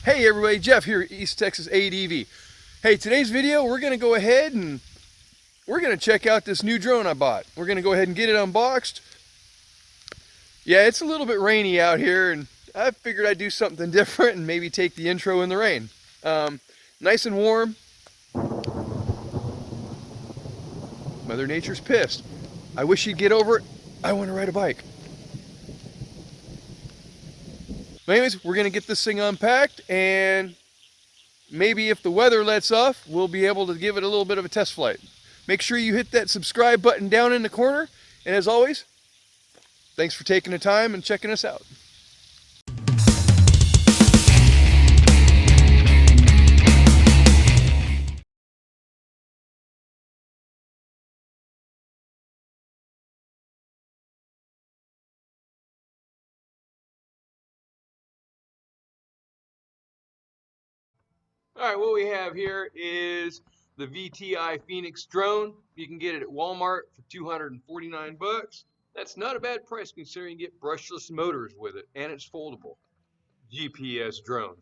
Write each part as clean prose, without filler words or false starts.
Hey everybody, Jeff here at East Texas ADV. Hey, today's video we're going to go ahead and we're going to check out this new drone I bought. We're going to go ahead and get it unboxed. Yeah, it's a little bit rainy out here and I figured I'd do something different and maybe take the intro in the rain. Nice and warm. Mother Nature's pissed. I wish she'd get over it. I want to ride a bike. But anyways, we're going to get this thing unpacked, and maybe if the weather lets off, we'll be able to give it a little bit of a test flight. Make sure you hit that subscribe button down in the corner. And as always, thanks for taking the time and checking us out. All right, what we have here is the VTI Phoenix drone. You can get it at Walmart for $249. That's not a bad price considering you get brushless motors with it, and it's foldable. GPS drone.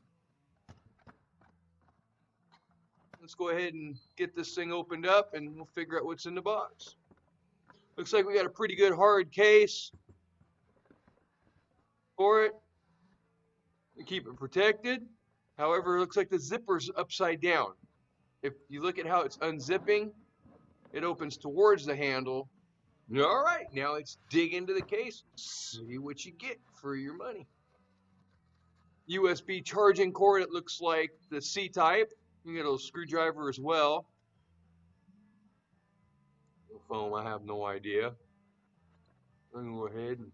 Let's go ahead and get this thing opened up and we'll figure out what's in the box. Looks like we got a pretty good hard case for it to keep it protected. However, it looks like the zipper's upside down. If you look at how it's unzipping, it opens towards the handle. All right, now let's dig into the case, see what you get for your money. USB charging cord, it looks like the C-type. You can get a screwdriver as well. Foam, I have no idea. I'm going to go ahead and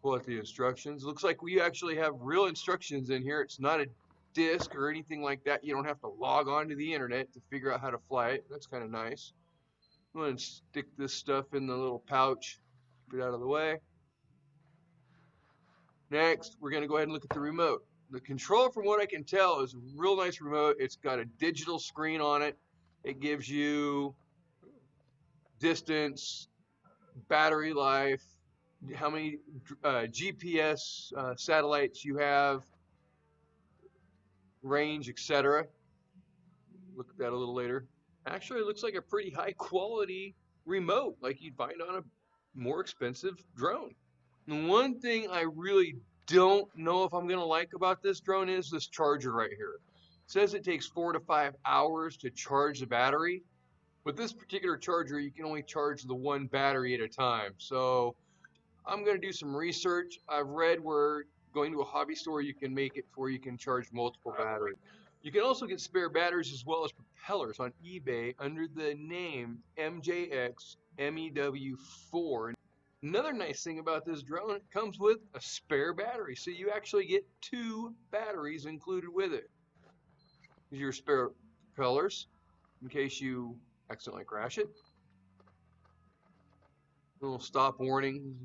pull out the instructions. Looks like we actually have real instructions in here. It's not a disc or anything like that. You don't have to log on to the internet to figure out how to fly it. That's kind of nice. I'm going to stick this stuff in the little pouch, get it out of the way. Next, we're going to go ahead and look at the remote. The control, from what I can tell, is a real nice remote. It's got a digital screen on it. It gives you distance, battery life, how many GPS satellites you have, range, etc. Look at that a little later. Actually, it looks like a pretty high quality remote like you'd find on a more expensive drone. The one thing I really don't know if I'm going to like about this drone is this charger right here. It says it takes 4 to 5 hours to charge the battery. With this particular charger, you can only charge the one battery at a time. So I'm going to do some research. I've read where going to a hobby store, you can make it where you can charge multiple batteries. You can also get spare batteries as well as propellers on eBay under the name MJX MEW4. Another nice thing about this drone, it comes with a spare battery. So you actually get 2 batteries included with it. These are your spare propellers in case you accidentally crash it. Little stop warning,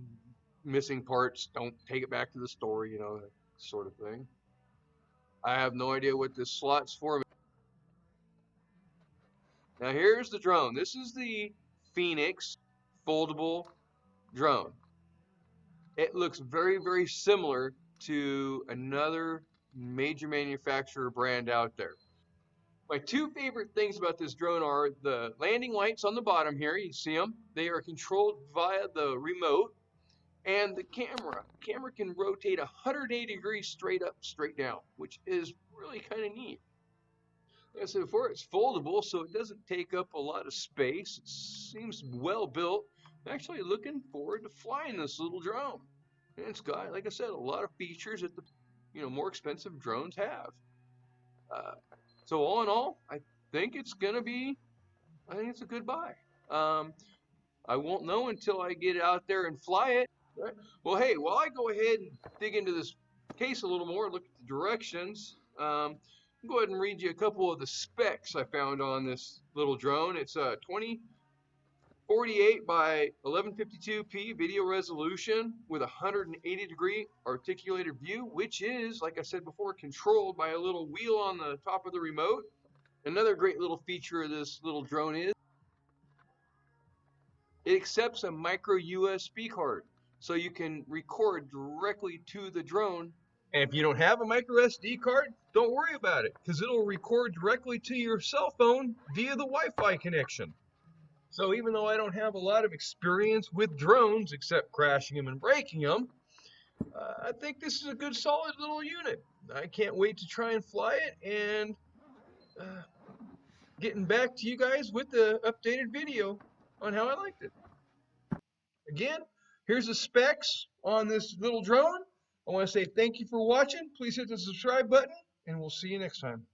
missing parts, don't take it back to the store, you know, that sort of thing. I have no idea what this slot's for. Now here's the drone. This is the Phoenix foldable drone. It looks very, very similar to another major manufacturer brand out there. My 2 favorite things about this drone are the landing lights on the bottom here. You see them? They are controlled via the remote. And the camera. The camera can rotate 180 degrees straight up, straight down, which is really kind of neat. Like I said before, it's foldable, so it doesn't take up a lot of space. It seems well built. I'm actually looking forward to flying this little drone. And it's got, like I said, a lot of features that the more expensive drones have. So all in all, I think it's a good buy. I won't know until I get it out there and fly it. Right. Well, hey, while I go ahead and dig into this case a little more, look at the directions, I'll go ahead and read you a couple of the specs I found on this little drone. It's a 2048 by 1152p video resolution with 180-degree articulated view, which is, like I said before, controlled by a little wheel on the top of the remote. Another great little feature of this little drone is it accepts a micro USB card. So you can record directly to the drone And if you don't have a micro SD card, don't worry about it, because it'll record directly to your cell phone via the Wi-Fi connection. So even though I don't have a lot of experience with drones, except crashing them and breaking them, I think this is a good solid little unit. I can't wait to try and fly it, and getting back to you guys with the updated video on how I liked it. Again, here's the specs on this little drone. I want to say thank you for watching. Please hit the subscribe button, and we'll see you next time.